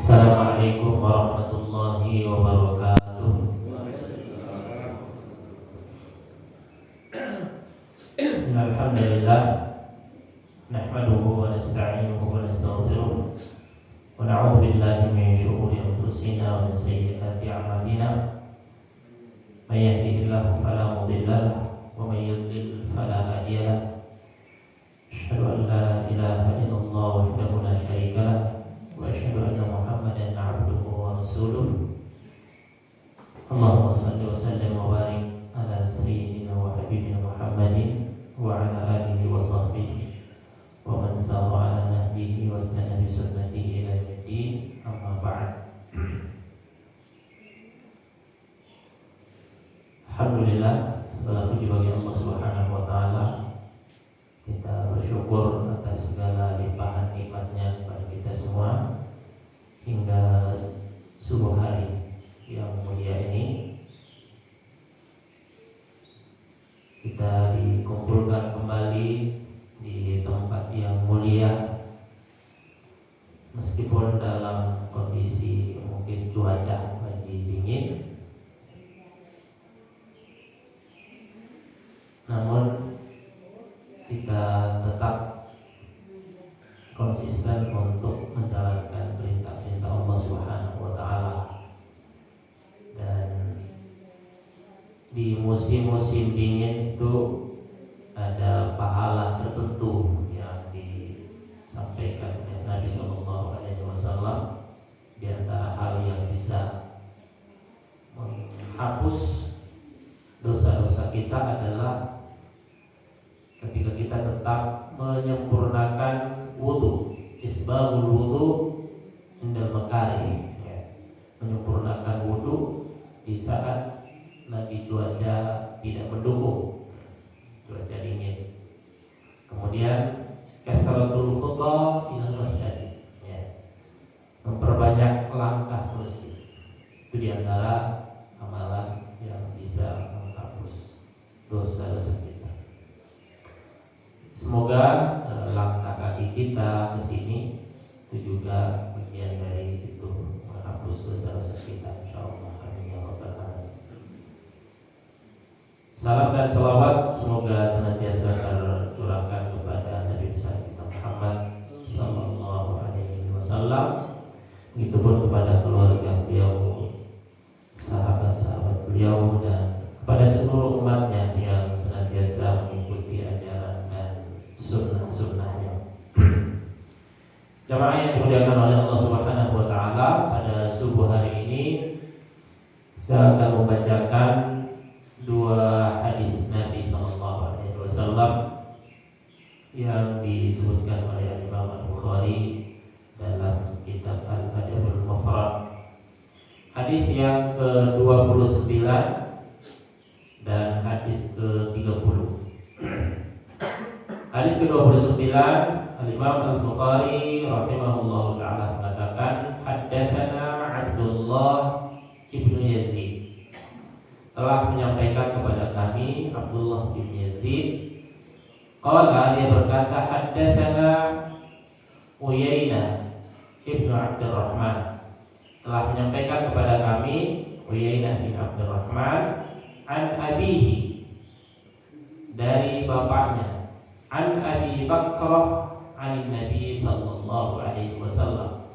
Assalamualaikum warahmatullahi wabarakatuh. Alhamdulillah, nahmaduhu wa nasta'inuhu wa nastaghfiruh wa na'udzu billahi min shururi anfusina wa min sayyiati a'malina. May yahdihillahu fala mudilla lahu wa may yudlil fala hadiya lahu. Asyhadu an la ilaha illallah wahdahu la syarika lahu wa asyhadu anna Muhammadan 'abduhu wa rasuluh. Allahumma shalli wa sallim wa barik ala sayyidina wa habibina Muhammadin wa ala alihi wa sahbihi wa man sara ala nahjihi wa istana bi sunnatihi ila yaumil amma ba'd. Alhamdulillah, segala puji bagi Allah Subhanahu wa taala. Kita bersyukur atas segala limpahan nikmat-Nya kepada kita semua hingga subuh hari yang mulia ini. Kita dikumpulkan kembali di tempat yang mulia, meskipun dalam kondisi mungkin cuaca lagi dingin, namun kita tetap konsisten untuk menjalankan perintah-perintah Allah Subhanahu wa taala. Dan di musim-musim dingin itu ada pahala tertentu yang disampaikan oleh Nabi Sallallahu Alaihi Wasallam. Di antara hal yang bisa menghapus dosa-dosa kita adalah ketika kita tetap menyempurnakan wudu, isbagul wudu indal makari, menyempurnakan wudu di saat lagi cuaca tidak mendukung, cuaca dingin. Kemudian kasratul khutha ilal masjid, memperbanyak langkah ke masjid. Itu di antara amalan yang bisa menghapus dosa-dosa kita. Semoga langkah kaki kita ke sini itu juga bagian dari itu, menghapus dosa-dosa kita, insyaallah. Amin ya rabbal alamin. Salam dan salawat semoga senantiasa tercurahkan kepada Nabi besar kita Muhammad sallallahu alaihi wasallam, begitupun kepada keluarga beliau, sahabat-sahabat beliau, dan kepada seluruh umatnya yang senantiasa mengikuti ajaran dan sunnah-sunnahnya. Jamaah yang dimuliakan oleh Allah Subhanahu wa taala, pada subuh hari ini kita akan membacakan dua hadis Nabi sallallahu alaihi wasallam yang disebutkan oleh Imam Al-Bukhari dalam kitab Al-Adabul Mufrad. Hadis yang ke-29 dan hadis ke-30. Hadis ke-29, Al-Imam Al-Bukhari rahimahullahu ta'ala mengatakan, haddatsana Abdullah ibnu Yazid, telah menyampaikan kepada kami Abdullah bin Yazid. Qala, dia berkata, haddatsana Uyainah ibnu Abdurrahman, telah menyampaikan kepada kami Uyainah bin Abdurrahman, an abihi, dari bapaknya, an Abi Bakrah an Nabi sallallahu alaihi wasallam,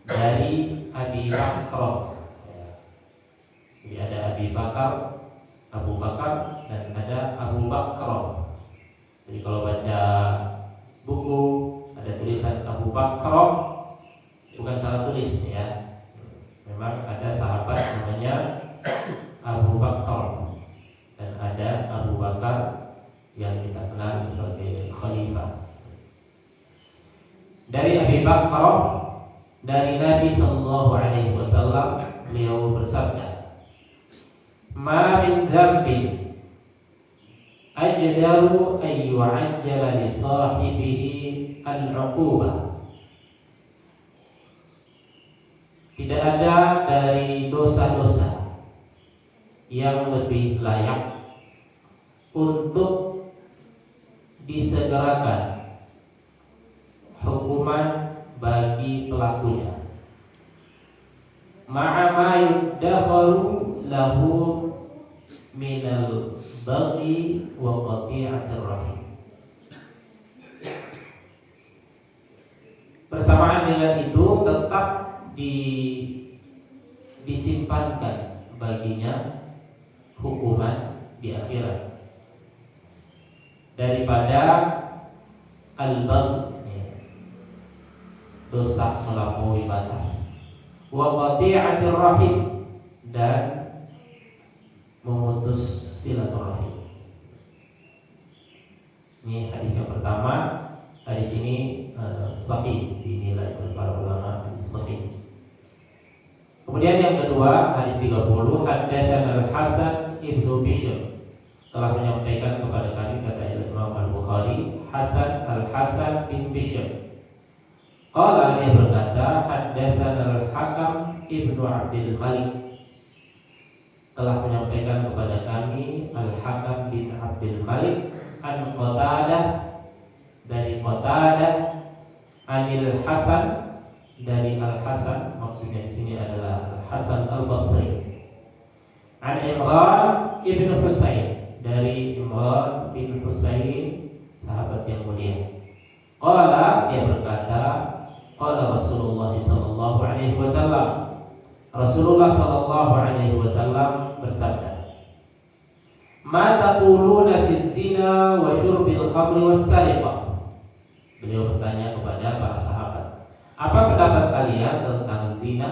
dari Abi Bakrah. Jadi ada Abi Bakar, Abu Bakar, dan ada Abu Bakrah. Jadi kalau baca buku ada tulisan Abu Bakrah, bukan salah tulis ya. Memang ada sahabat namanya Abu Bakar, dan ada Abu Bakar yang kita kenal sebagai khalifah. Dari Abi Bakrah, dari Nabi sallallahu alaihi wasallam, beliau bersabda, "Ma min dzambin ajdaru ay yu'ajjala li sahibihi al-'uqubah tidak ada dari dosa-dosa yang lebih layak untuk disegerakan hukuman bagi pelakunya. Ma'a ma yuddakharu lahu minal baghi wa qati'atir rahim. Bersamaan dengan itu tetap disimpankan baginya hukuman di akhirat daripada al-baghi, dosa melampaui batas, wa qati'atir rahim, dan memutus silaturahim. Ini hadis yang pertama. Hadis ini sahih, dinilai oleh para ulama hadis sahih. Kemudian yang kedua, hadis 30, Haddatsana Al-Hasan ibnu Bishr, telah menyampaikan kepada kami, kata Imam Al-Bukhari, Al-Hasan bin Bishr. Qala, dia berkata, Haddatsana Al-Hakam ibnu Abdul Malik, telah menyampaikan kepada kami Al-Hakam bin Abdul Malik an Qatadah, dari Qatadah, anil Hasan, dari Al-Hasan, maksudnya di sini adalah Al-Hasan Al-Basri, an Imran ibn Husain, dari Imran bin Husain, sahabat yang mulia. Qala, dia berkata, qala Rasulullah sallallahu alaihi wasallam, Rasulullah sallallahu alaihi wasallam bersabda, ma taquluna fi zina wa syurbil khamri was sariqah. Beliau bertanya kepada para sahabat, apa pendapat kalian tentang zina,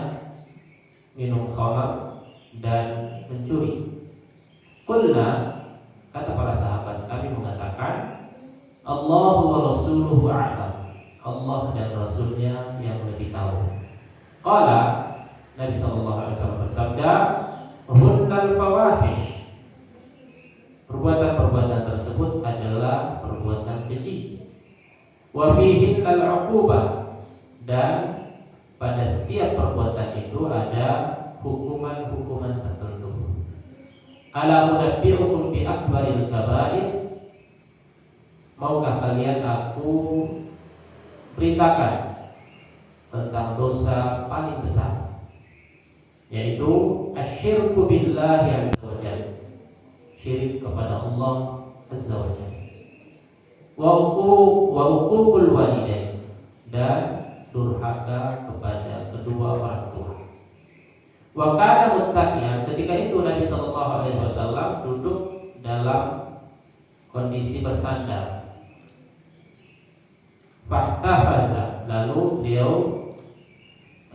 minum khamar, dan mencuri? Qulna, kata para sahabat, kami mengatakan, Allahu wa rasuluhu a'lam, Allah dan Rasulnya yang lebih tahu. Qala, Nabi sallallahu alaihi wasallam bersabda, hunnal fawahish, perbuatan-perbuatan tersebut adalah perbuatan keji. Wa fihi al-'uqubah, dan pada setiap perbuatan itu ada hukuman-hukuman tertentu. Ala unabbi'ukum bi akbaril kaba'ir, maukah kalian aku beritakan tentang dosa paling besar, yaitu asyirku billahi azza wa jalla, syirik kepada Allah azza wa jalla, wa uququl walidain, dan durhaka kepada kedua orang tua. Wa kana muttaqiyan, ketika itu Nabi sallallahu alaihi wasallam duduk dalam kondisi bersandar. Fahtafaza, lalu beliau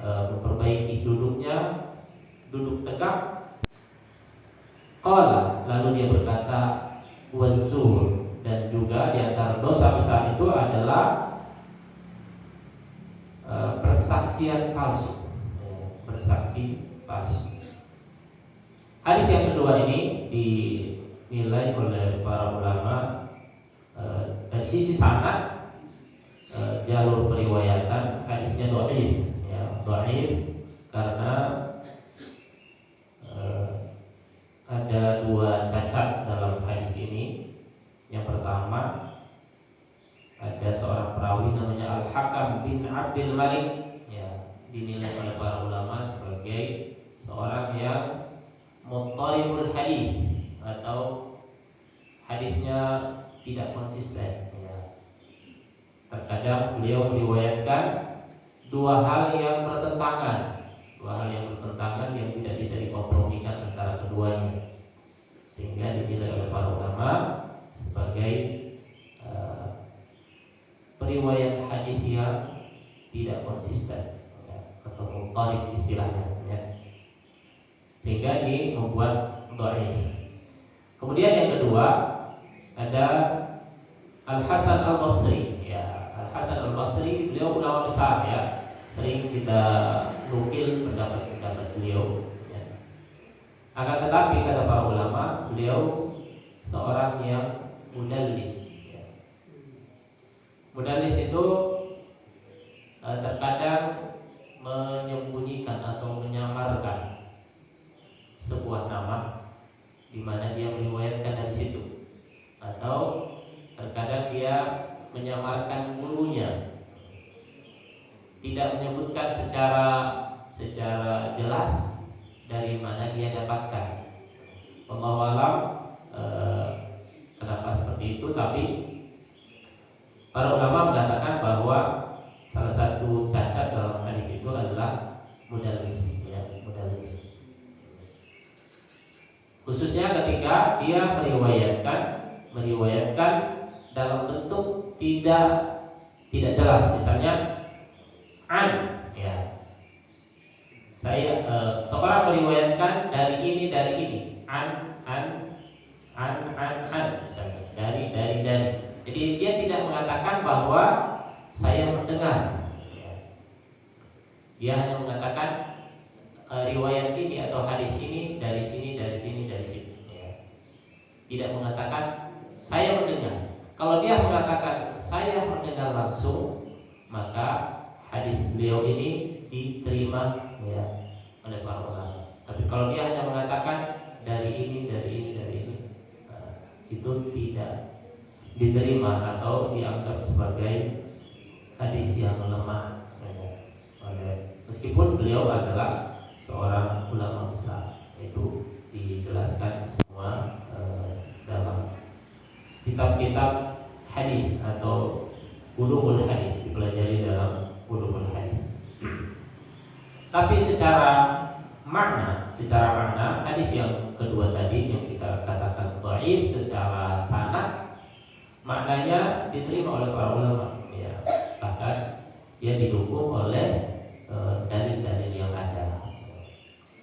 memperbaiki duduknya, duduk tegak. Qala, lalu dia berkata, wazzur, dan juga di antara dosa besar itu adalah persaksian palsu, bersaksi palsu. Hadis yang kedua ini dinilai oleh para ulama dari sisi sanad, jalur periwayatan hadisnya dhaif, ya, dhaif karena ada dua cacat dalam hadis ini. Yang pertama, ada seorang perawi namanya Al-Hakam bin Abdul Malik, ya, dinilai oleh para ulama sebagai seorang yang muttaribul hadis, atau hadisnya tidak konsisten, ya. Terkadang beliau meriwayatkan dua hal yang bertentangan yang tidak bisa dikompromikan antara keduanya, sehingga dinilai oleh para ulama sebagai periwayat hadis yang tidak konsisten, ya, atau muttarib istilahnya, ya. Sehingga ini membuat dhaif. Kemudian yang kedua ada Al-Hasan Al-Basri, ya. Al-Hasan Al-Basri, beliau ulama besar, ya. Sering kita nukil pendapat-pendapat beliau, ya. Akan tetapi kata para ulama, beliau seorang yang mudallis, ya. Mudallis itu terkadang menyembunyikan atau menyamarkan sebuah nama di mana dia meriwayatkan dari situ, atau terkadang dia menyamarkan gurunya, tidak menyebutkan secara jelas dari mana dia dapatkan. Wallahu a'lam kenapa seperti itu, tapi para ulama mengatakan bahwa salah satu cacat dalam hadis itu adalah mudallis, ya, mudallis. Khususnya ketika dia meriwayatkan dalam bentuk tidak jelas, misalnya an, ya. Saya seorang meriwayatkan dari ini an, misalnya dari. Jadi dia tidak mengatakan bahwa saya mendengar, ya. Dia hanya mengatakan riwayat ini atau hadis ini dari sini, ya. Tidak mengatakan saya mendengar. Kalau dia mengatakan saya mendengar langsung, maka hadis beliau ini diterima, ya, oleh para ulama. Tapi kalau dia hanya mengatakan dari ini, itu tidak diterima atau dianggap sebagai hadis yang lemah, meskipun beliau adalah seorang ulama besar. Itu dijelaskan semua dalam kitab-kitab hadis atau ulumul hadis, dipelajari dalam ulumul hadis. Tapi secara makna hadis yang kedua tadi yang kita katakan dhaif, secara sanad maknanya diterima oleh para ulama, ya. Bahkan dia didukung oleh dalil-dalil yang ada.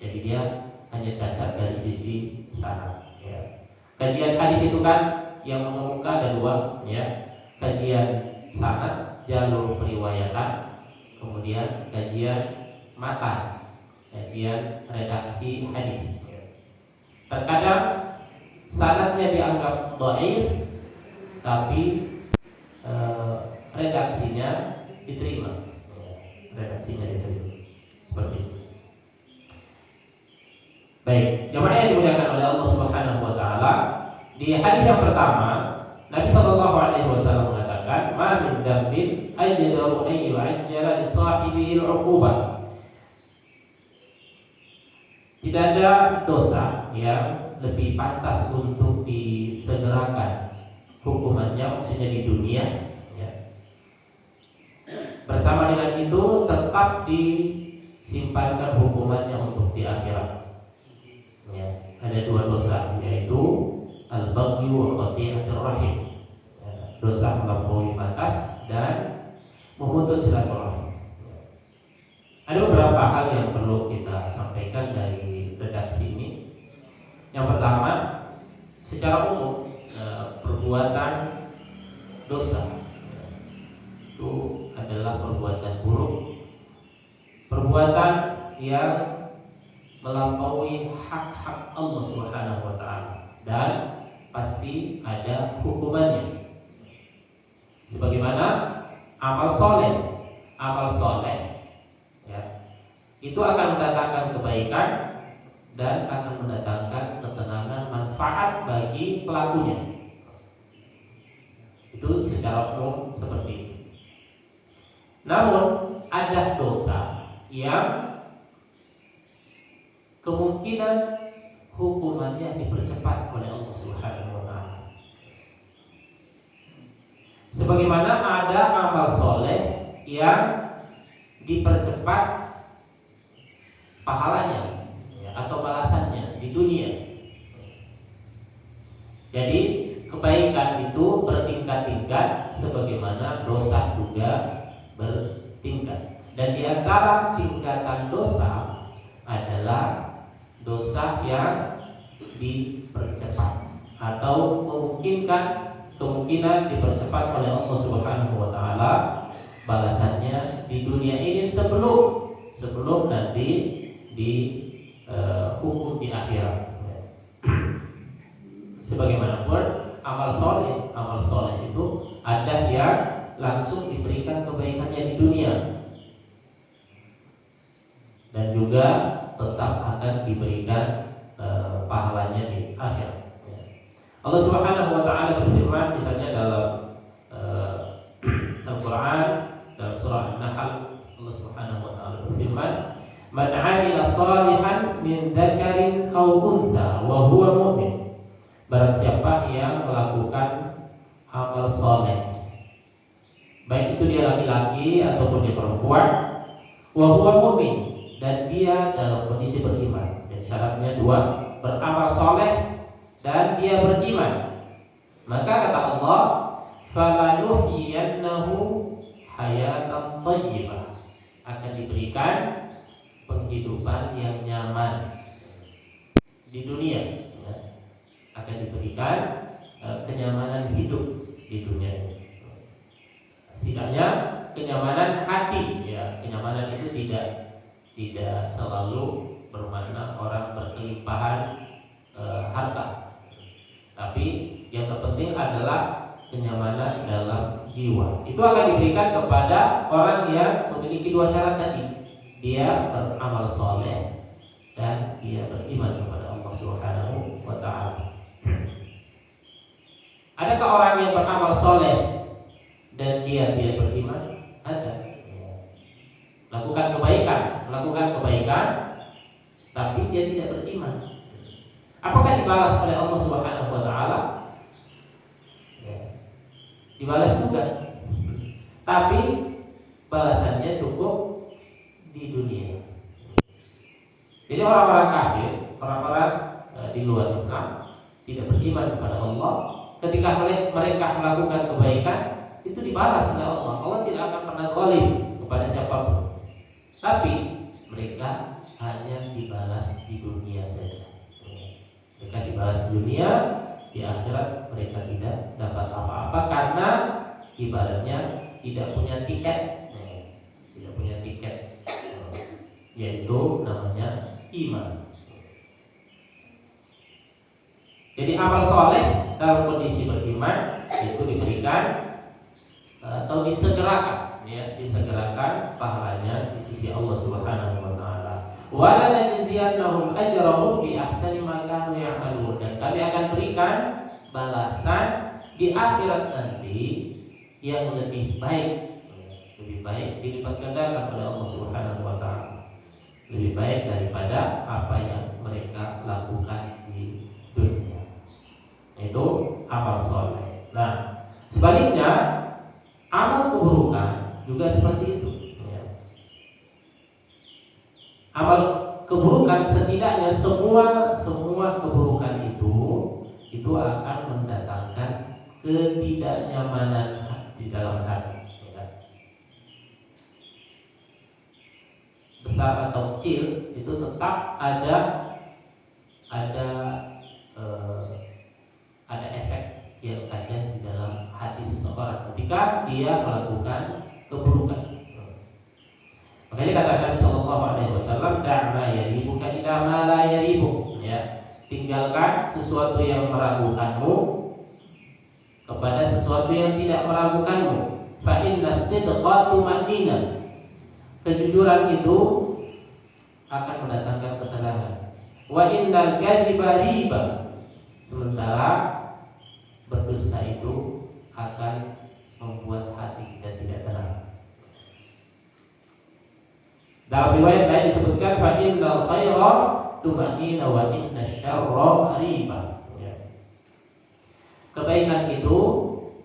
Jadi dia hanya cacat dari sisi sanad, ya. Kajian hadis itu kan yang mengemuka ada dua, ya. Kajian sanad, jalur periwayatan, kemudian kajian matan, kajian redaksi hadis. Terkadang sanadnya dianggap dhaif, tapi redaksinya diterima. Seperti itu. Baik, jemaah yang dimuliakan oleh Allah Subhanahu wa taala, di hadis yang pertama Nabi sallallahu alaihi wasallam mengatakan, "Ma min dzambin ajdaru an yu'ajjala li sahibihi al-'uqubah." Tidak ada dosa yang lebih pantas untuk disegerakan hukumannya, maksudnya di dunia, ya. Bersama dengan itu tetap disimpankan hukumannya untuk di akhirat, ya. Ada dua dosa, yaitu al-baghyu wa qati'atur rahim, ya. Dosa melampaui batas dan memutus silaturahim. Ada beberapa hal yang perlu kita sampaikan dari redaksi ini. Yang pertama, secara umum perbuatan dosa itu adalah perbuatan buruk, perbuatan yang melampaui hak-hak Allah Subhanahu wa taala, dan pasti ada hukumannya. Sebagaimana amal soleh, ya, itu akan mendatangkan kebaikan dan akan mendatangkan ketenangan, manfaat bagi pelakunya. Itu secara umum seperti itu. Namun ada dosa yang kemungkinan hukumannya dipercepat oleh Allah Subhanahu wa taala. Sebagaimana ada amal soleh yang dipercepat pahalanya, ya, atau balasannya di dunia. Jadi kebaikan itu bertingkat-tingkat, sebagaimana dosa juga bertingkat. Dan di antara tingkatan dosa adalah dosa yang dipercepat atau kemungkinan dipercepat oleh Allah Subhanahu wa taala balasannya di dunia ini sebelum nanti hukum di akhirat. Sebagaimanapun amal soleh itu ada yang langsung diberikan kebaikannya di dunia, dan juga tetap akan diberikan pahalanya di akhirat. Allah Subhanahu wa taala berfirman misalnya dalam Al-Qur'an dalam surah An-Nahl, Allah Subhanahu wa taala berfirman, "Man 'amila shalihan min dzakarin aw untha wa huwa mu'min." Barang siapa yang melakukan amal soleh, baik itu dia laki-laki ataupun dia perempuan, wa huwa mu'min, dan dia dalam kondisi beriman. Jadi syaratnya dua, beramal soleh dan dia beriman. Maka kata Allah, "Falanuhyiyannahu hayatan thayyibah." Akan diberikan penghidupan yang nyaman di dunia, ya. Akan diberikan kenyamanan hidup di dunia. Setidaknya kenyamanan hati, ya. Kenyamanan itu tidak selalu bermakna orang berkelimpahan harta, tapi yang terpenting adalah kenyamanan dalam jiwa. Itu akan diberikan kepada orang yang memiliki dua syarat tadi. Dia beramal soleh dan dia beriman kepada Allah Subhanahu wa taala. Adakah orang yang beramal soleh dan dia tidak beriman? Ada. Melakukan kebaikan, tapi dia tidak beriman. Apakah dibalas oleh Allah Subhanahu wa taala? Ya. Dibalas juga. Tapi balasannya cukup di dunia. Jadi orang-orang kafir, orang-orang di luar Islam tidak beriman kepada Allah, ketika mereka melakukan kebaikan itu dibalas oleh Allah. Allah tidak akan pernah zalim kepada siapapun. Tapi mereka hanya dibalas di dunia saja. Mereka dibalas di dunia, di akhirat mereka tidak dapat apa-apa karena ibaratnya tidak punya tiket, yaitu namanya iman. Jadi amal soleh dalam kondisi beriman itu diberikan atau disegerakan, ya, disegerakan pahalanya di sisi Allah Subhanahu wa taala. Wa la najziyannahum ajrahum bi ahsani ma kanu ya'malun, dan kami akan berikan balasan di akhirat nanti yang lebih baik dilipat gandakan oleh Allah Subhanahu wa taala, lebih baik daripada apa yang mereka lakukan di dunia. Itu amal soleh. Nah, sebaliknya amal keburukan juga seperti itu, ya. Amal keburukan setidaknya semua keburukan itu akan mendatangkan ketidaknyamanan di dalam hati, ya. Besar atau kecil itu tetap ada efek yang ada di dalam hati seseorang ketika dia melakukan keburukan. Makanya kata Nabi Sallallahu Alaihi Wasallam, "Da'ma yaribuka ila ma la yaribuk." Ya, tinggalkan sesuatu yang meragukanmu kepada sesuatu yang tidak meragukanmu. Fa inna sidqa tumanina. Kejujuran itu akan mendatangkan ketenangan. Wa innal kadhiba riba. Sementara berdusta itu akan membuat hati kita tidak tenang. Dalam riwayat lain disebutkan fa innal khaira tumanina wa innash syarra riba. Kebaikan itu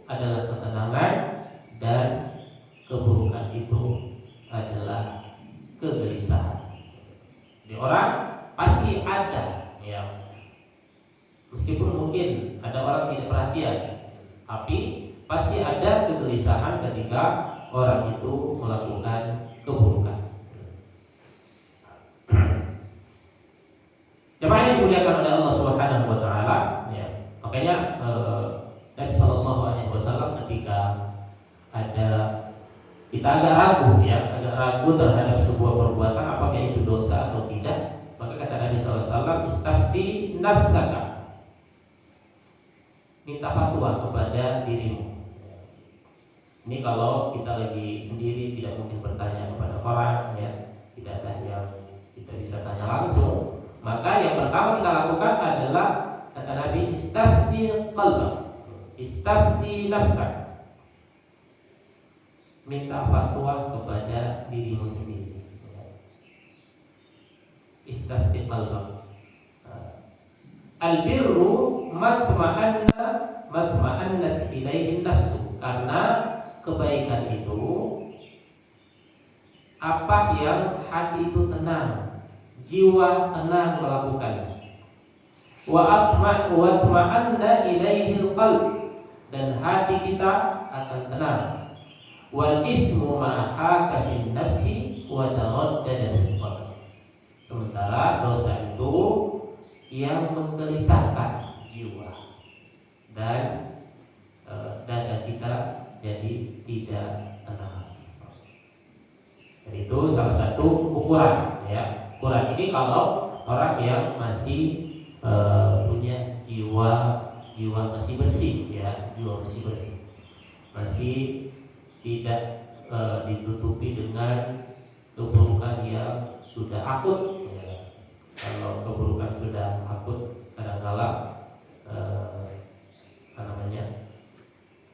adalah ketenangan dan keburukan itu adalah kegelisahan. Di orang pasti ada, ya. Meskipun mungkin ada orang tidak perhatian, tapi pasti ada kegelisahan ketika orang itu melakukan keburukan. Jemaah yang dimuliakan oleh Allah Subhanahu wa taala, ya. Makanya Nabi Sallallahu Alaihi Wasallam ketika kita agak ragu terhadap sebuah perbuatan apakah itu dosa atau tidak, maka kata Nabi Sallallahu Alaihi Wasallam, "Istafti nafsaka." Minta fatwa kepada dirimu. Ini kalau kita lagi sendiri tidak mungkin bertanya kepada orang, ya. Tidak ada yang pertama kita lakukan adalah kata Nabi, istafti qalbak, istafti nafsak. Minta fatwa kepada dirimu sendiri. Istafti qalbak. Al-birru matma'annat ilaihi nafsu. Karena kebaikan itu apa yang hati itu tenang, jiwa tenang melakukannya. Wa atma'anna ilaihi al-qalb, dan hati kita akan tenang. Wal ithmu ma haka fi nafsi wa taraddada bis sadr. Sementara dosa itu yang menggelisahkan jiwa dan dada kita jadi tidak tenang. Dan itu salah satu ukuran, ya. Ukuran ini kalau orang yang masih punya jiwa masih bersih, ya, jiwa masih bersih, masih tidak ditutupi dengan keburukan yang sudah akut. Kalau keburukan sudah akut, kadang-kala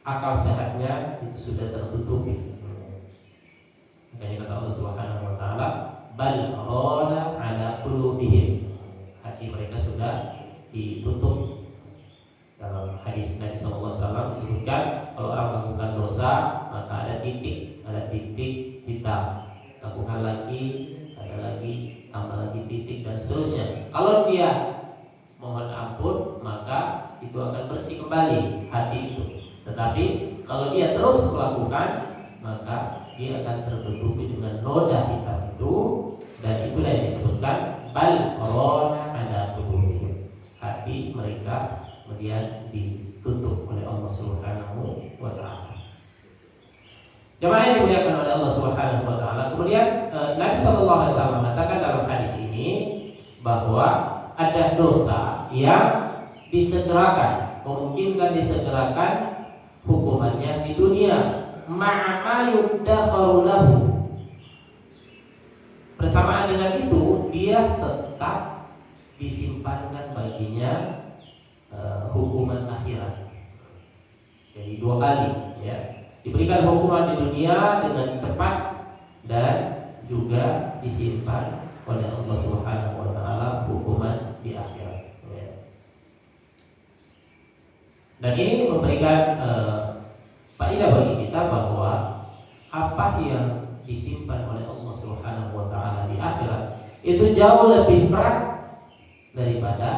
akal sehatnya itu sudah tertutupi. Makanya kata Allah Subhanahu wa taala, bal rana ala qulubihim. Hati mereka sudah ditutup. Dalam hadis Nabi sallallahu alaihi wasallam disebutkan kalau orang melakukan dosa, maka ada titik hitam. Lakukan lagi, ada lagi, tambah lagi titik dan seterusnya. Kalau dia mohon ampun, maka itu akan bersih kembali hati itu. Tetapi kalau dia terus melakukan, maka dia akan tertutupi dengan noda hitam itu, dan itulah yang disebutkan bal rana ala qulubihim. Hati mereka kemudian ditutup oleh Allah Subhanahu wa taala. Jemaah yang dimuliakan oleh Allah Subhanahu wa taala. Kemudian Nabi sallallahu alaihi wasallam mengatakan dalam hadis ini bahwa ada dosa yang disegerakan, memungkinkan disegerakan hukumannya di dunia, ma'ama yuddakharu lahu. Bersamaan dengan itu dia tetap disimpankan baginya hukuman akhirat. Jadi dua kali, ya. Diberikan hukuman di dunia dengan cepat dan juga disimpan oleh Allah Subhanahu wa taala hukuman di akhirat, ya. Dan ini memberikan faedah bagi kita bahwa apa yang disimpan oleh Allah Subhanahu wa taala di akhirat itu jauh lebih berat daripada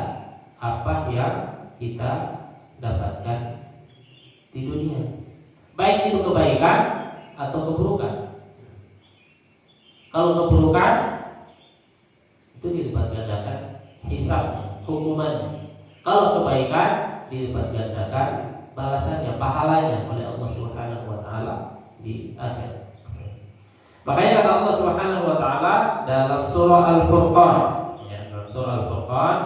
apa yang kita dapatkan di dunia, baik itu kebaikan atau keburukan. Kalau keburukan itu dilipat gandakan hisab, hukumannya. Kalau kebaikan dilipat gandakan balasannya, pahalanya oleh Allah Subhanahu wa taala di akhirat. Makanya kata Allah Subhanahu wa taala dalam surah Al-Furqan, ya, dalam surah Al-Furqan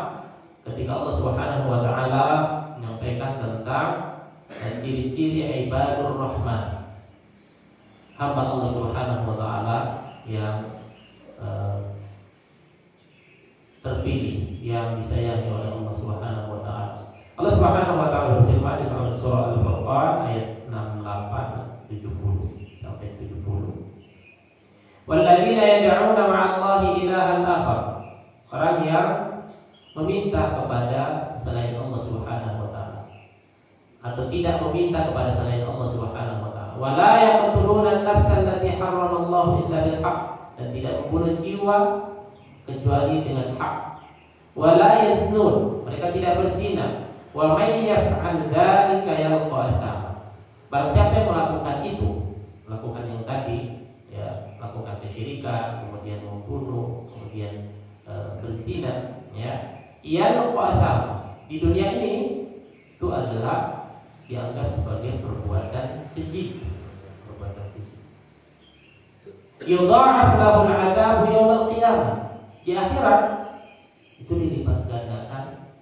ketika Allah Subhanahu wa taala menyampaikan tentang ciri-ciri ibadur rahman, hamba Allah Subhanahu wa taala yang terpilih, yang disayangi oleh Allah Subhanahu wa taala. Allah Subhanahu wa taala berfirman di surah Al-Furqan ayat 68 70 sampai 70. Walladzina yad'una ma'allahi ilahan akhar. Orang yang meminta kepada selain Allah Subhanahu wa taala atau tidak meminta kepada selain Allah Subhanahu wa taala. Wa la yaqtuluna an-nafsa allati harramallahu illa bil haqq, dan tidak membunuh jiwa kecuali dengan hak. Wa la yaznun, mereka tidak berzina. Wa may yaf'al dzalika yalqa athama. Barang siapa yang melakukan itu, melakukan yang tadi, ya, melakukan kesyirikan, kemudian membunuh, kemudian berzina, ya, yalqa athama. Di dunia ini itu adalah dianggap sebagai perbuatan keji, perbuatan keji. Yudha'af lahu al-'adzabu yaumil qiyamah. Di akhirat itu dilipat gandakan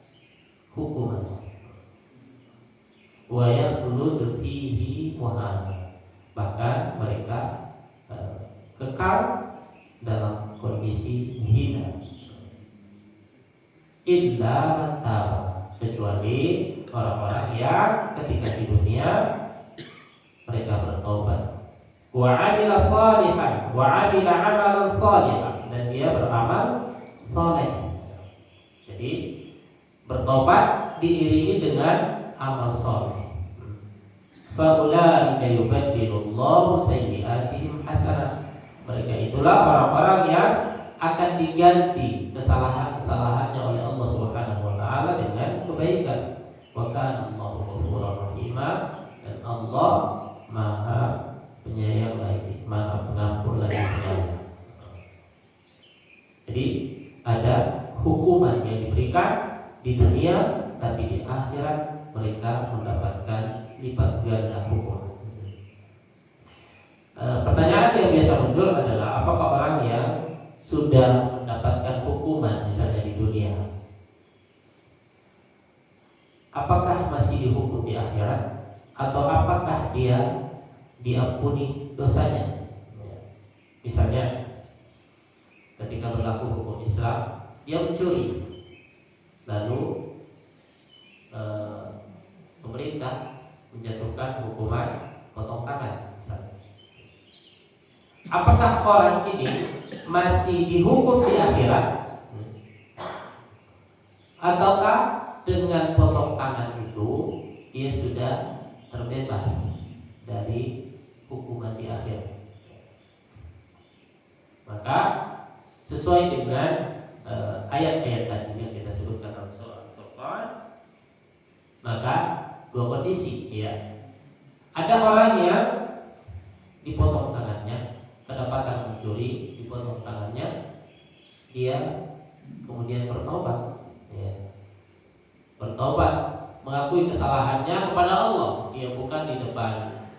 hukumannya. Wa yakhlud fihi muhana. Bahkan mereka kekal dalam kondisi hina. illa man taba, kecuali orang-orang yang ketika di dunia mereka bertobat, wa amila salihan, wa amila amalan salihan, dan dia beramal saleh. Jadi bertobat diiringi dengan amal saleh. Fa ulaika yubaddilullahu sayyi'atihim hasanat. Mereka itulah orang-orang yang akan diganti kesalahan-kesalahannya oleh Allah Subhanahu wa taala dengan kebaikan. Wa kana Allahu ghafurur rahim, dan Allah Maha penyayang lagi, Maha pengampun lagi penyayang. Jadi ada hukuman yang diberikan di dunia, tapi di akhirat mereka mendapatkan lipat ganda hukuman. Pertanyaan yang biasa muncul adalah apakah orang yang sudah mendapatkan hukuman misalnya di dunia, apakah masih dihukum di akhirat, atau apakah dia diampuni dosanya? Misalnya ketika berlaku hukum Islam, dia mencuri, lalu pemerintah menjatuhkan hukuman potong tangan misalnya. Apakah orang ini masih dihukum di akhirat, ataukah dengan potong tangan itu dia sudah terbebas dari hukuman di akhirat? Maka sesuai dengan ayat-ayat tadi yang kita sebutkan dalam surah Al-Furqan, maka dua kondisi, ya. Ada orang yang dipotong tangannya, kedapatan mencuri, dipotong tangannya, dia kemudian bertobat, ya. Bertobat, mengakui kesalahannya kepada Allah. Dia bukan di depan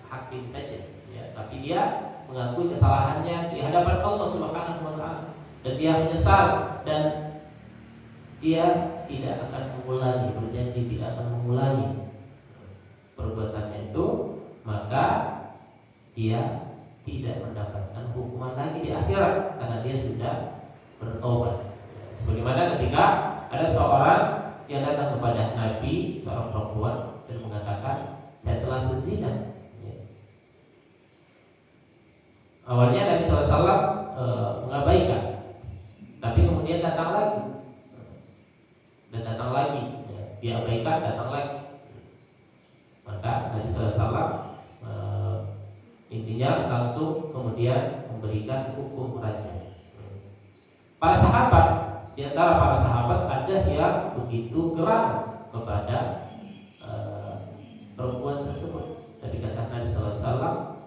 hakim saja, ya, tapi dia mengakui kesalahannya di hadapan Allah Subhanahu wa taala, dan dia menyesal, dan dia tidak akan mengulangi, berjanji tidak akan mengulangi perbuatannya itu, maka dia tidak mendapatkan hukuman lagi di akhirat karena dia sudah bertobat. Sebagaimana ketika ada seorang yang datang kepada Nabi, seorang perempuan, dan mengatakan, saya telah berzina. Awalnya Nabi SAW mengabaikan, tapi kemudian datang lagi dan datang lagi, dia abaikan, datang lagi. Maka Nabi SAW intinya langsung kemudian memberikan hukum rajam. Para sahabat, di antara para sahabat ada yang begitu geram kepada perempuan tersebut. Tapi kata Nabi SAW,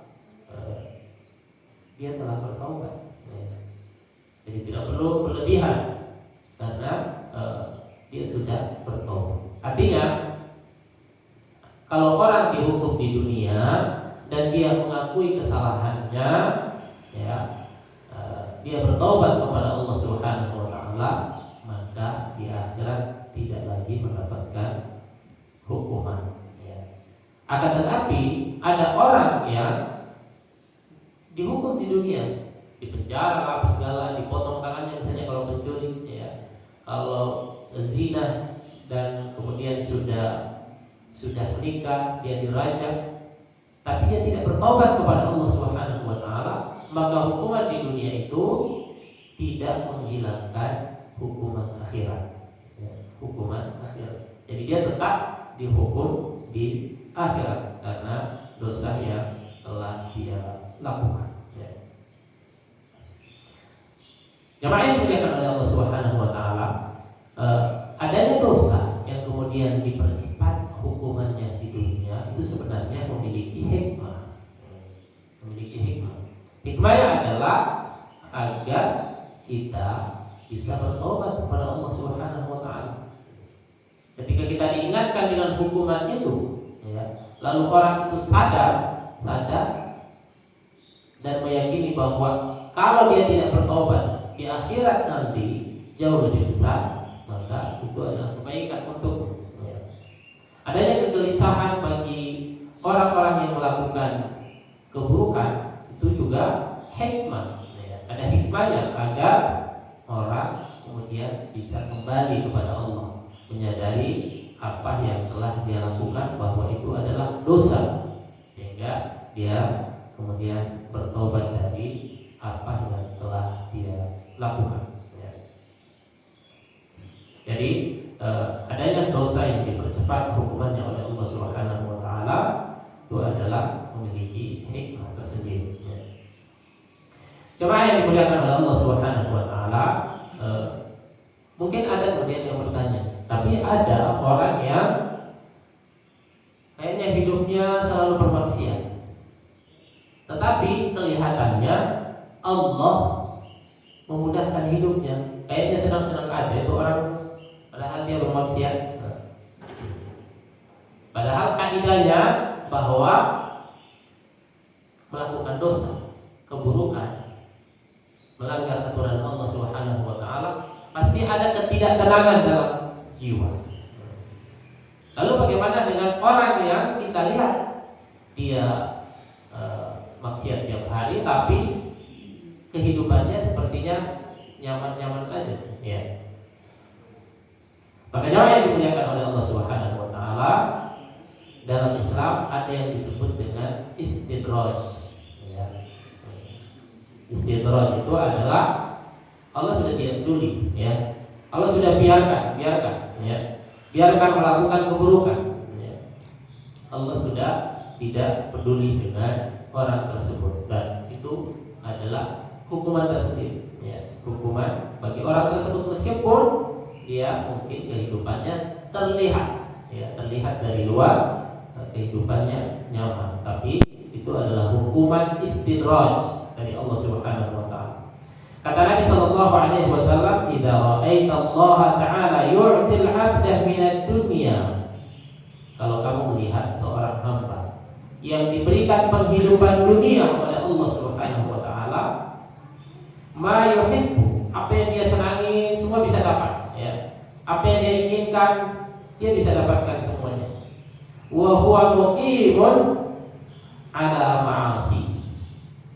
dia telah bertaubat, jadi tidak perlu berlebihan karena dia sudah bertaubat. Artinya, kalau orang dihukum di dunia dan dia mengakui kesalahannya, ya, dia bertaubat kepada Allah Subhanahu wa taala, maka di akhirat tidak lagi mendapatkan hukuman, ya. Akan tetapi ada orang yang dihukum di dunia, dipenjara apa segala, dipotong tangannya misalnya kalau pencuri, ya, kalau zina, dan kemudian sudah menikah dia dirajam, tapi dia tidak bertobat kepada Allah Subhanahu wa taala, maka hukuman di dunia itu tidak menghilangkan hukuman akhirat, ya, hukuman akhirat. Jadi dia tetap dihukum di akhirat karena dosa yang telah dia lakukan, ya. Jamaah yang dimuliakan oleh Allah Subhanahu wa taala, adanya dosa yang kemudian dipercepat hukumannya di dunia itu sebenarnya memiliki hikmah. Memiliki hikmah. Hikmahnya adalah agar kita bisa bertobat kepada Allah Subhanahu wa taala. Ketika kita diingatkan dengan hukuman itu, ya, lalu orang itu sadar dan meyakini bahwa kalau dia tidak bertobat di akhirat nanti jauh lebih besar, maka itu adalah kebaikan untuknya, ya. Adanya kegelisahan bagi orang-orang yang melakukan keburukan itu juga hikmah, ya. Ada hikmahnya agar orang kemudian bisa kembali kepada Allah, menyadari apa yang telah dia lakukan bahwa itu adalah dosa, sehingga dia kemudian bertobat dari apa yang telah dia lakukan. Jadi adanya dosa yang dipercepat hukumannya oleh Allah Subhanahu wa taala itu adalah memiliki hikmah tersendiri. Jemaah yang dimuliakan oleh Allah Subhanahu wa taala, mungkin ada kemudian yang bertanya, tapi ada orang yang kayaknya hidupnya selalu bermaksiat, tetapi kelihatannya Allah memudahkan hidupnya, kayaknya senang-senang aja itu orang, padahal dia bermaksiat. Padahal kaidahnya bahwa melakukan dosa, keburukan, melanggar aturan Allah Subhanahu wa taala, pasti ada ketidaktenangan dalam jiwa. Lalu bagaimana dengan orang yang kita lihat dia maksiat tiap hari, tapi kehidupannya sepertinya nyaman-nyaman aja, ya. Makanya yang dimuliakan oleh Allah Subhanahu wa taala, dalam Islam ada yang disebut dengan istidraj, ya. Istidraj itu adalah Allah sudah tidak peduli, ya. Allah sudah biarkan, ya. Biarkan melakukan keburukan, ya. Allah sudah tidak peduli dengan orang tersebut, dan itu adalah hukuman tersendiri, ya. Hukuman bagi orang tersebut meskipun dia mungkin kehidupannya terlihat dari luar kehidupannya nyaman, tapi itu adalah hukuman istidraj dari Allah Subhanahu wa taala. Kata Nabi sallallahu alaihi wasallam, "Idza ra'aita Allah ta'ala yu'til 'abda minad dunya." Kalau kamu melihat seorang hamba yang diberikan penghidupan dunia oleh Allah Subhanahu wa taala, ma yuhibbu, apa yang dia senangi semua bisa dapat, ya. Apa yang dia inginkan dia bisa dapatkan semuanya. Wa huwa muqimun ala ma'asi.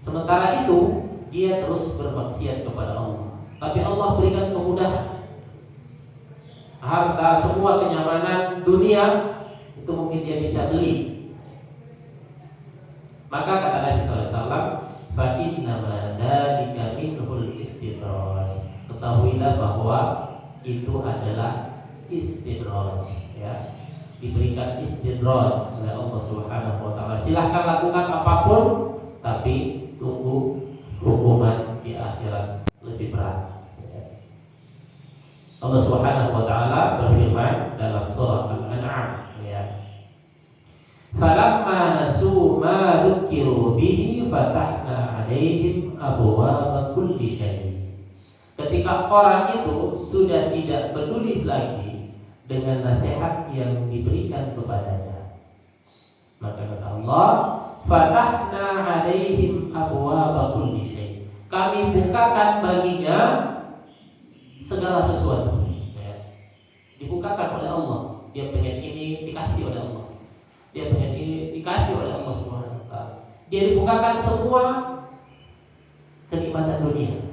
Sementara itu dia terus bermaksiat kepada Allah, tapi Allah berikan kemudahan. Harta, semua kenyamanan dunia itu mungkin dia bisa beli. Maka kata Nabi SAW, fa inna ma dzalika minhul istidraj. Ketahuilah bahwa itu adalah istidraj, ya. Diberikan istidraj oleh Allah Subhanahu wa taala. Silahkan lakukan apapun, tapi tunggu hukuman di akhirat lebih berat, ya. Allah Subhanahu wa taala berfirman dalam surah Al-An'am, ya. Falamma nasu ma dzukiru bihi fatahna 'alaihim abwaaba kulli syai'. Ketika orang itu sudah tidak peduli lagi dengan nasihat yang diberikan kepadanya, maka kata Allah, fatahna 'alaihim abwaaba kulli syai'. Kami bukakan baginya segala sesuatu, ya. Dibukakan oleh Allah. Dia pengen ini dikasih oleh Allah. Dia pengen ini dikasih oleh Allah Subhanahu wa taala. Dia dibukakan semua kenikmatan dunia.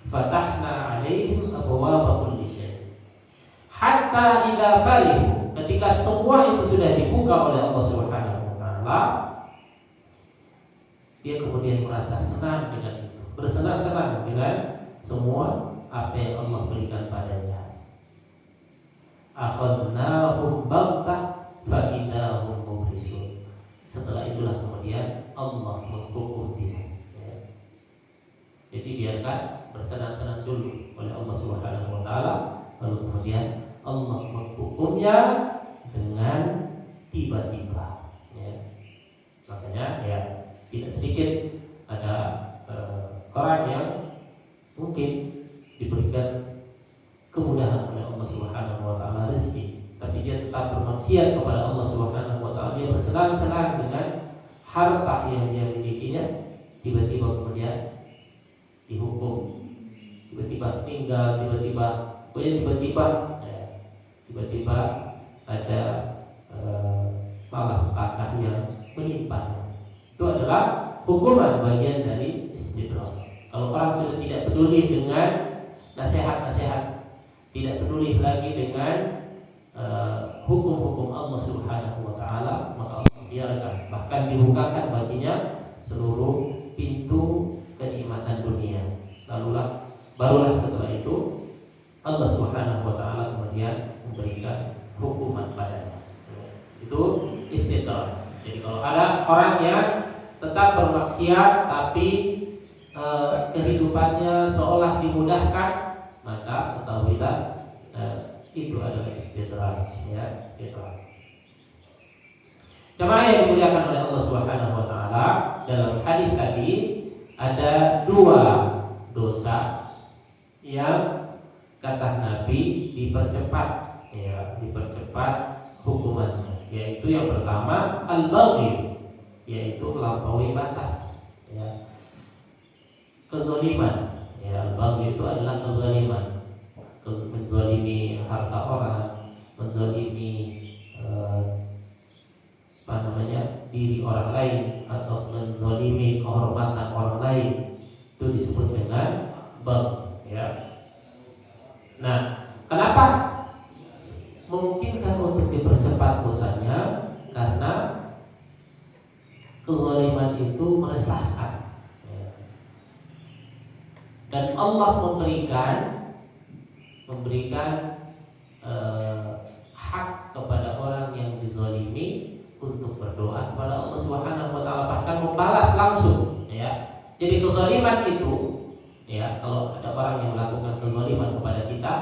Fatahna 'alaihim abwaaba kulli syai'. Hatta idza farihu, ketika semua itu sudah dibuka oleh Allah Subhanahu wa taala, dia kemudian merasa senang dengan itu, bersenang-senang dengan semua apa yang Allah berikan padanya. Akhadnahum baghtah fa idahum mublisun. Setelah itulah kemudian Allah menghukum dia, ya. Jadi biarkan bersenang-senang dulu oleh Allah Subhanahu wa taala, lalu kemudian Allah menghukumnya dengan tiba-tiba, ya. Makanya, ya, tidak sedikit ada orang yang mungkin diberikan kemudahan oleh Allah Subhanahu wa taala rezeki, tapi dia tetap bermaksiat kepada Allah Subhanahu wa taala. Dia bersenang-senang dengan harta yang dia milikinya, tiba-tiba kemudian dihukum, tiba-tiba tinggal, tiba-tiba ada malapetaka yang menimpa. Itu adalah hukuman bagian dari istidraj. Kalau orang sudah tidak peduli dengan nasihat-nasihat, tidak peduli lagi dengan hukum-hukum Allah Subhanahu wa taala, maka Allah biarkan, bahkan dibukakan baginya seluruh pintu kenikmatan dunia. Barulah setelah itu Allah Subhanahu wa taala kemudian memberikan hukuman padanya. Itu istidraj. Jadi kalau ada orang yang tetap bermaksiat tapi kehidupannya seolah dimudahkan, maka ketahuilah itu adalah istidraj, ya, istidraj. Jemaah yang dimuliakan oleh Allah Subhanahu wa taala, dalam hadis tadi ada dua dosa yang kata Nabi dipercepat, ya, dipercepat hukumannya. Yaitu yang pertama al-baghi, yaitu melampaui batas, ya, kezaliman. Ya, al-baghi itu adalah kezaliman, menzalimi harta orang, menzalimi diri orang lain, atau menzalimi kehormatan orang lain, itu disebut dengan baghi, ya. Nah, kenapa memungkinkan untuk dipercepat dosanya? Karena kezaliman itu meresahkan, ya. Dan Allah memberikan hak kepada orang yang dizalimi untuk berdoa kepada Allah Subhanahu wa taala, bahkan membalas langsung, ya. Jadi kezaliman itu, ya, kalau ada orang yang melakukan kezaliman kepada kita,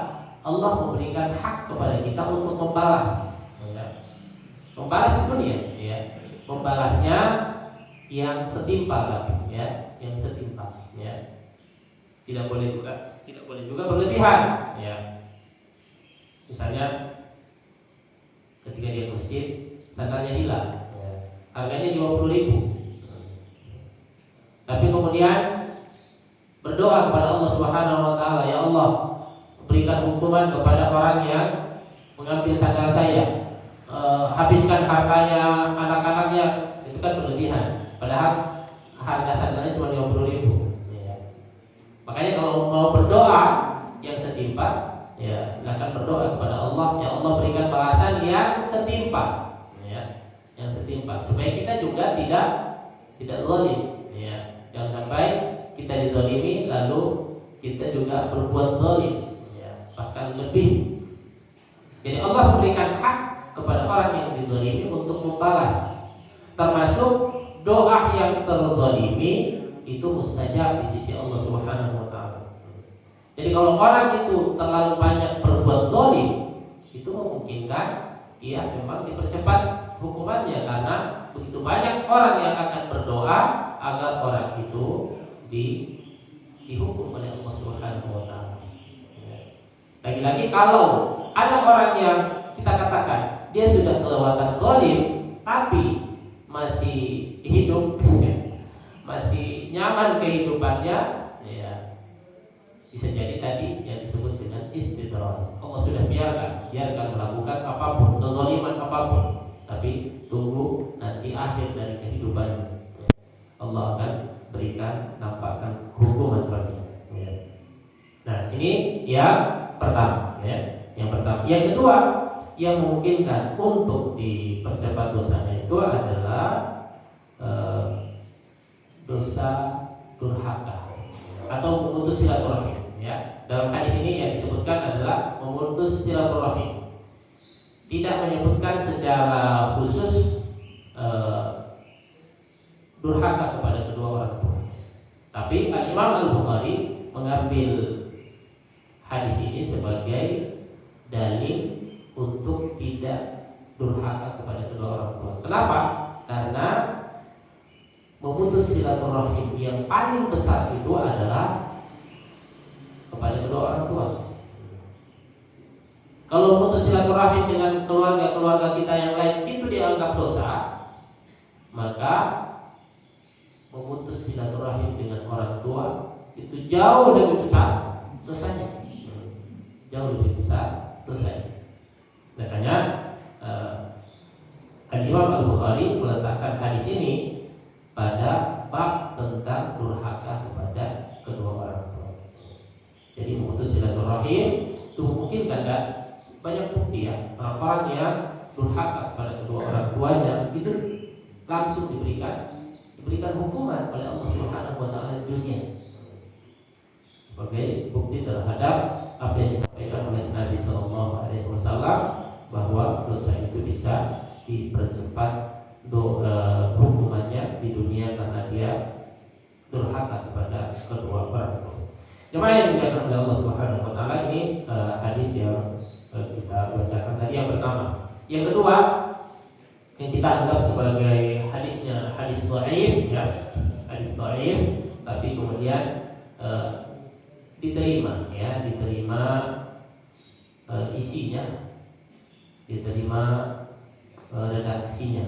Allah memberikan hak kepada kita untuk membalas, ya. Membalas itu dia, ya. Membalasnya yang setimpal, ya, yang setimpal, ya. Tidak boleh juga berlebihan, ya. Misalnya ketika dia ke masjid, sandalnya hilang, ya, harganya 20.000, tapi kemudian berdoa kepada Allah Subhanahu wa taala, ya Allah, berikan hukuman kepada orang yang mengambil sandal saya, habiskan hartanya anak-anaknya. Itu kan berlebihan, padahal harga sandalnya cuma 50.000, ya. Makanya kalau mau berdoa yang setimpal, ya, silakan berdoa kepada Allah, ya Allah, berikan balasan yang setimpal, ya, yang setimpal, supaya kita juga tidak zalim, ya. Jangan sampai kita dizalimi lalu kita juga berbuat zalim, ya, bahkan lebih. Jadi Allah memberikan hak kepada orang yang dizalimi untuk membalas, termasuk doa yang terzalimi itu mustajab di sisi Allah Subhanahu wa taala. Jadi kalau orang itu terlalu banyak berbuat zalim, itu memungkinkan dia memang dipercepat hukumannya, karena begitu banyak orang yang akan berdoa agar orang itu dihukum oleh Allah Subhanahu wa taala. Lagi-lagi kalau ada orang yang kita katakan dia sudah kelewatan zalim tapi masih hidup, masih nyaman kehidupannya, ya, bisa jadi tadi yang disebut dengan istidraj. Allah sudah biarkan melakukan apapun, kezaliman apapun, tapi tunggu nanti akhir dari kehidupannya, Allah akan berikan, nampakkan hukuman baginya, ya. Nah, ini yang pertama, ya. Yang pertama. Yang kedua, yang memungkinkan untuk dipercepat dosanya itu adalah dosa durhaka atau memutus silaturahim, ya. Dalam hadis ini yang disebutkan adalah memutus silaturahim. Tidak menyebutkan secara khusus durhaka kepada kedua orang tua. Tapi Imam Al-Bukhari mengambil hadis ini sebagai dalil untuk tidak durhaka kepada kedua orang tua. Kenapa? Karena memutus silaturahim yang paling besar itu adalah kepada kedua orang tua. Kalau memutus silaturahim dengan keluarga-keluarga kita yang lain itu dianggap dosa, maka memutus silaturahim dengan orang tua itu jauh lebih besar dosanya, jauh lebih besar dosanya. Makanya Imam Al-Bukhari meletakkan hadis ini pada bab tentang durhaka kepada kedua orang tua. Jadi memutus silaturahim banyak bukti ya, orang yang durhaka pada kedua orang tuanya itu langsung diberikan hukuman oleh Allah Subhanahu wa taala di dunia. Sebagai bukti terhadap apa yang disampaikan oleh Nabi sallallahu alaihi wasallam bahwa dosa itu bisa dipercepat hukumannya di dunia karena dia durhaka kepada kedua orang tua. Jemaah yang dimuliakan oleh Allah Subhanahu wa taala, ini hadis yang kita bacakan tadi yang pertama. Yang kedua yang kita anggap sebagai hadisnya hadis dhaif ya, hadis dhaif tapi kemudian diterima isinya, diterima redaksinya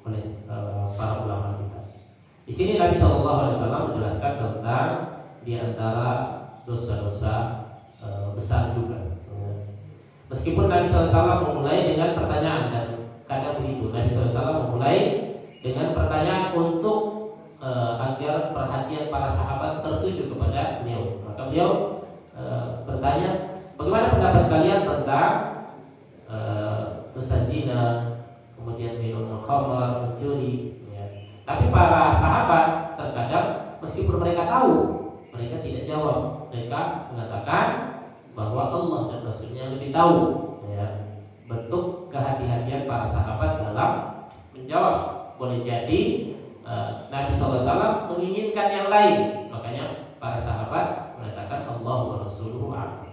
oleh para ulama kita. Di sini Nabi Shallallahu Alaihi Wasallam menjelaskan tentang di antara dosa-dosa besar juga. Meskipun Nabi SAW memulai dengan pertanyaan, dan kadang begitu Nabi SAW memulai dengan pertanyaan untuk agar perhatian para sahabat tertuju kepada beliau. Maka beliau bertanya, bagaimana pendapat kalian tentang dosa zina, kemudian minum khamar, mencuri ya. Tapi para sahabat terkadang meskipun mereka tahu, mereka tidak jawab. Mereka mengatakan bahwa Allah dan Rasulnya lebih tahu ya. Bentuk kehati-hatian para sahabat dalam menjawab. Boleh jadi Nabi SAW menginginkan yang lain, makanya para sahabat mengatakan Allah wa Rasuluhu a'lam.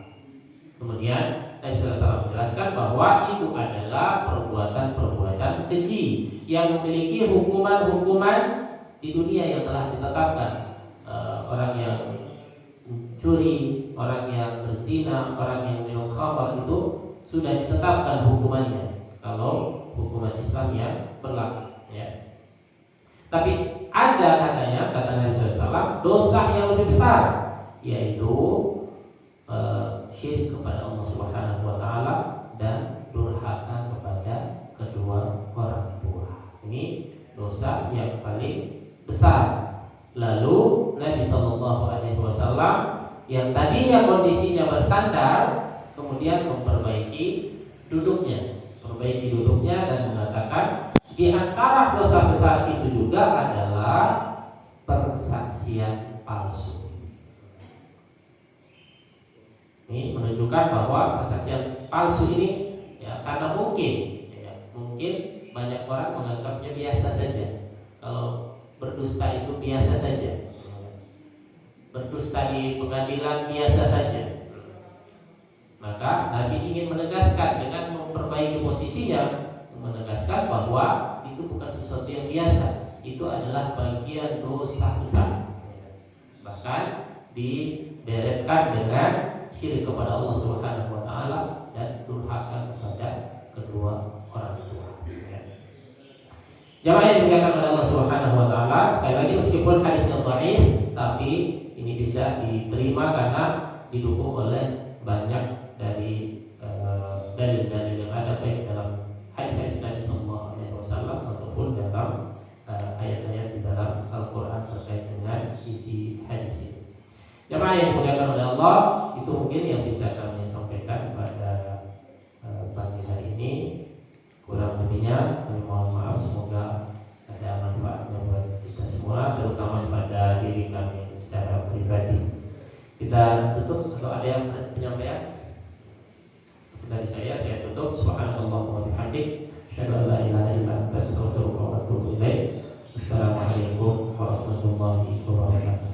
Kemudian Nabi SAW menjelaskan bahwa itu adalah perbuatan-perbuatan keji yang memiliki hukuman-hukuman di dunia yang telah ditetapkan. Orang yang mencuri, orang yang berzina, orang yang minum khamar itu sudah ditetapkan hukumannya kalau hukuman Islam yang berlaku ya. Tapi ada katanya, kata Nabi SAW, dosa yang lebih besar, yaitu syirik kepada Allah Subhanahu wa taala dan durhaka kepada kedua orang tua. Ini dosa yang paling besar. Lalu Nabi Shallallahu Alaihi Wasallam yang tadinya kondisinya bersandar kemudian memperbaiki duduknya, dan mengatakan di antara dosa besar itu juga adalah persaksian palsu. Ini menunjukkan bahwa persaksian palsu ini ya, karena mungkin banyak orang menganggapnya biasa saja. Kalau berdusta itu biasa saja, berdusta di pengadilan biasa saja. Maka Nabi ingin menegaskan dengan memperbaiki posisinya, menegaskan bahwa itu bukan sesuatu yang biasa, itu adalah bagian dosa besar. Bahkan dideretkan dengan syirik kepada Allah Subhanahu wa taala dan durhaka kepada kedua orang tua. Jamaah yang dimuliakan oleh Allah Subhanahu wa taala, sekali lagi meskipun hadisnya dhaif, tapi ini bisa diterima karena didukung oleh banyak dari dalil-dalil yang ada baik dalam hadis-hadis Nabi sallallahu alaihi wasallam ataupun dalam ayat-ayat di dalam Al-Qur'an terkait dengan isi hadis ini. Jamaah yang dimuliakan oleh Allah, itu mungkin yang bisa kami sampaikan pada pagi hari ini. Kurang lebihnya kami mohon maaf, semoga ada manfaatnya buat kita semua, terutama pada diri kami secara pribadi. Kita tutup, kalau ada yang penyampaian dari saya tutup. Subhanallah wa bihamdik, asyhadu an la ilaha illa anta, astaghfiruka wa atubu ilaik. Assalamualaikum warahmatullahi wabarakatuh.